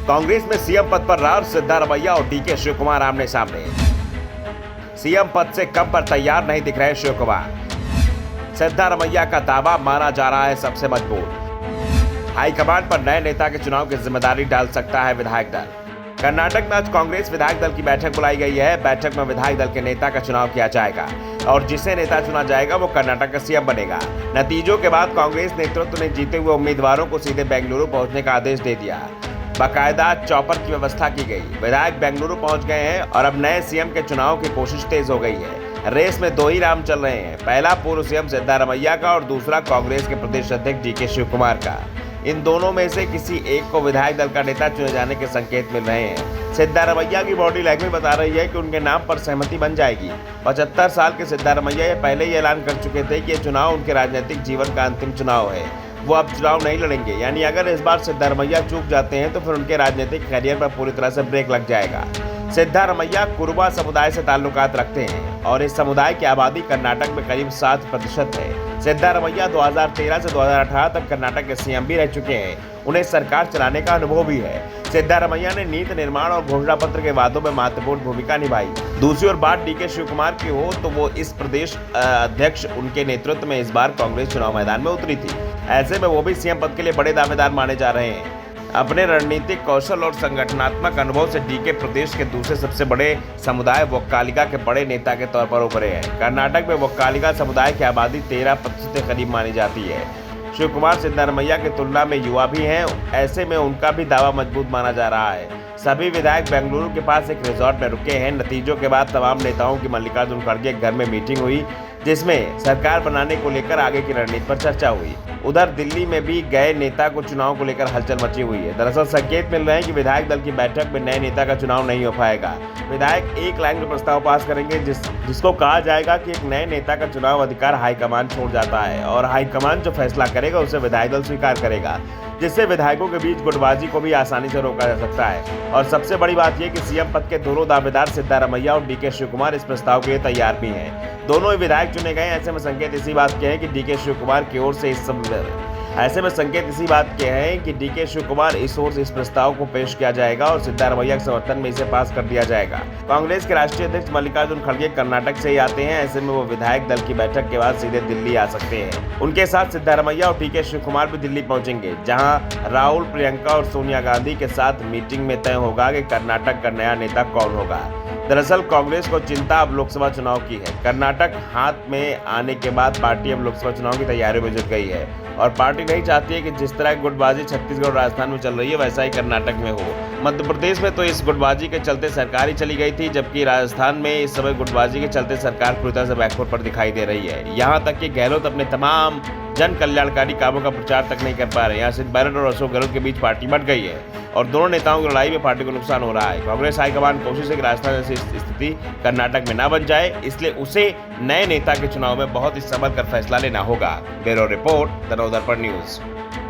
कांग्रेस में सीएम पद पर राव सिद्धारमैया और डीके शिव कुमार आमने सामने। सीएम पद से कम पर तैयार नहीं दिख रहे शिव कुमार। सिद्धारमैया का दावा माना जा रहा है सबसे मजबूत। हाईकमान पर नए नेता के चुनाव की जिम्मेदारी डाल सकता है विधायक दल। कर्नाटक में आज कांग्रेस विधायक दल की बैठक बुलाई गई है। बैठक में विधायक दल के नेता का चुनाव किया जाएगा और जिसे नेता चुना जाएगा वो कर्नाटक का सीएम बनेगा। नतीजों के बाद कांग्रेस नेतृत्व ने जीते हुए उम्मीदवारों को सीधे बेंगलुरु पहुंचने का आदेश दे दिया। बाकायदा चॉपर की व्यवस्था की गई। विधायक बेंगलुरु पहुंच गए हैं और अब नए सीएम के चुनाव की कोशिश तेज हो गई है। रेस में दो ही नाम चल रहे हैं, पहला पूर्व सीएम सिद्धारमैया का और दूसरा कांग्रेस के प्रदेश अध्यक्ष डीके शिव कुमार का। इन दोनों में से किसी एक को विधायक दल का नेता चुने जाने के संकेत मिल रहे हैं। सिद्धारमैया की बॉडी लैंग्वेज बता रही है कि उनके नाम पर सहमति बन जाएगी। 75 साल के सिद्धारमैया पहले ही ऐलान कर चुके थे कि ये चुनाव उनके राजनीतिक जीवन का अंतिम चुनाव है। वो अब चुनाव नहीं लड़ेंगे, यानी अगर इस बार सिद्धारमैया चूक जाते हैं तो फिर उनके राजनीतिक करियर पर पूरी तरह से ब्रेक लग जाएगा। सिद्धारमैया कुरुबा समुदाय से ताल्लुकात रखते हैं और इस समुदाय की आबादी कर्नाटक में करीब 7% है। सिद्धारमैया 2013 से 2018 तक कर्नाटक के सीएम भी रह चुके हैं। उन्हें सरकार चलाने का अनुभव भी है। सिद्धारमैया ने नीति निर्माण और घोषणा पत्र के वादों में महत्वपूर्ण भूमिका निभाई। दूसरी ओर बात डीके शिव कुमार की हो तो वो इस प्रदेश अध्यक्ष उनके नेतृत्व में इस बार कांग्रेस चुनाव मैदान में उतरी थी। ऐसे में वो भी सीएम पद के लिए बड़े दावेदार माने जा रहे हैं। अपने रणनीतिक कौशल और संगठनात्मक अनुभव से डीके प्रदेश के दूसरे सबसे बड़े समुदाय वोक्कालिगा के बड़े नेता के तौर पर उभरे हैं। कर्नाटक में वोक्कालिगा समुदाय की आबादी 13% के करीब मानी जाती है। शिव कुमार सिद्धारमैया की तुलना में युवा भी हैं, ऐसे में उनका भी दावा मजबूत माना जा रहा है। सभी विधायक बेंगलुरु के पास एक रिजॉर्ट में रुके हैं। नतीजों के बाद तमाम नेताओं की मल्लिकार्जुन खड़गे घर में मीटिंग हुई जिसमें सरकार बनाने को लेकर आगे की रणनीति पर चर्चा हुई। उधर दिल्ली में भी गए नेता को चुनाव को लेकर हलचल मची हुई है। दरअसल संकेत मिल रहे हैं कि विधायक दल की बैठक में नए नेता का चुनाव नहीं हो पाएगा। विधायक एक लाइन में प्रस्ताव पास करेंगे जिसको कहा जाएगा कि एक नए नेता का चुनाव अधिकार हाईकमान छोड़ जाता है और हाईकमान जो फैसला करेगा उसे विधायक दल स्वीकार करेगा, जिससे विधायकों के बीच गुटबाजी को भी आसानी से रोका जा सकता है। और सबसे बड़ी बात यह कि सीएम पद के दोनों दावेदार सिद्धारमैया और डीके शिव कुमार इस प्रस्ताव के लिए तैयार भी हैं। दोनों ही विधायक चुने गए। ऐसे में संकेत इसी बात के हैं कि डीके शिव कुमार की ओर से इस प्रस्ताव को पेश किया जाएगा और सिद्धारमैया के समर्थन में इसे पास कर दिया जाएगा। कांग्रेस के राष्ट्रीय अध्यक्ष मल्लिकार्जुन खड़गे कर्नाटक से ही आते हैं। ऐसे में वो विधायक दल की बैठक के बाद सीधे दिल्ली आ सकते हैं। उनके साथ सिद्धारमैया और डीके शिव कुमार भी दिल्ली पहुंचेंगे, जहां राहुल, प्रियंका और सोनिया गांधी के साथ मीटिंग में तय होगा कि कर्नाटक का नया नेता कौन होगा। दरअसल कांग्रेस को चिंता अब लोकसभा चुनाव की है। कर्नाटक हाथ में आने के बाद पार्टी अब लोकसभा चुनाव की तैयारियों में जुट गई है और पार्टी नहीं चाहती है कि जिस तरह की गुटबाजी छत्तीसगढ़ और राजस्थान में चल रही है वैसा ही कर्नाटक में हो। मध्य प्रदेश में तो इस गुटबाजी के चलते सरकार ही चली गई थी, जबकि राजस्थान में इस समय गुटबाजी के चलते सरकार पूरी तरह से बैकफुट पर दिखाई दे रही है। यहाँ तक कि गहलोत अपने तमाम जन कल्याणकारी कामों का प्रचार तक नहीं कर पा रहे। यहाँ सिद्ध बैरट और अशोक गहलोत के बीच पार्टी बट गई है और दोनों नेताओं की लड़ाई में पार्टी को नुकसान हो रहा है। कांग्रेस हाईकमान कोशिश है कि राजस्थान जैसी स्थिति कर्नाटक में ना बन जाए, इसलिए उसे नए नेता के चुनाव में बहुत ही संभल कर फैसला लेना होगा। Bureau report, the Navdarpan news.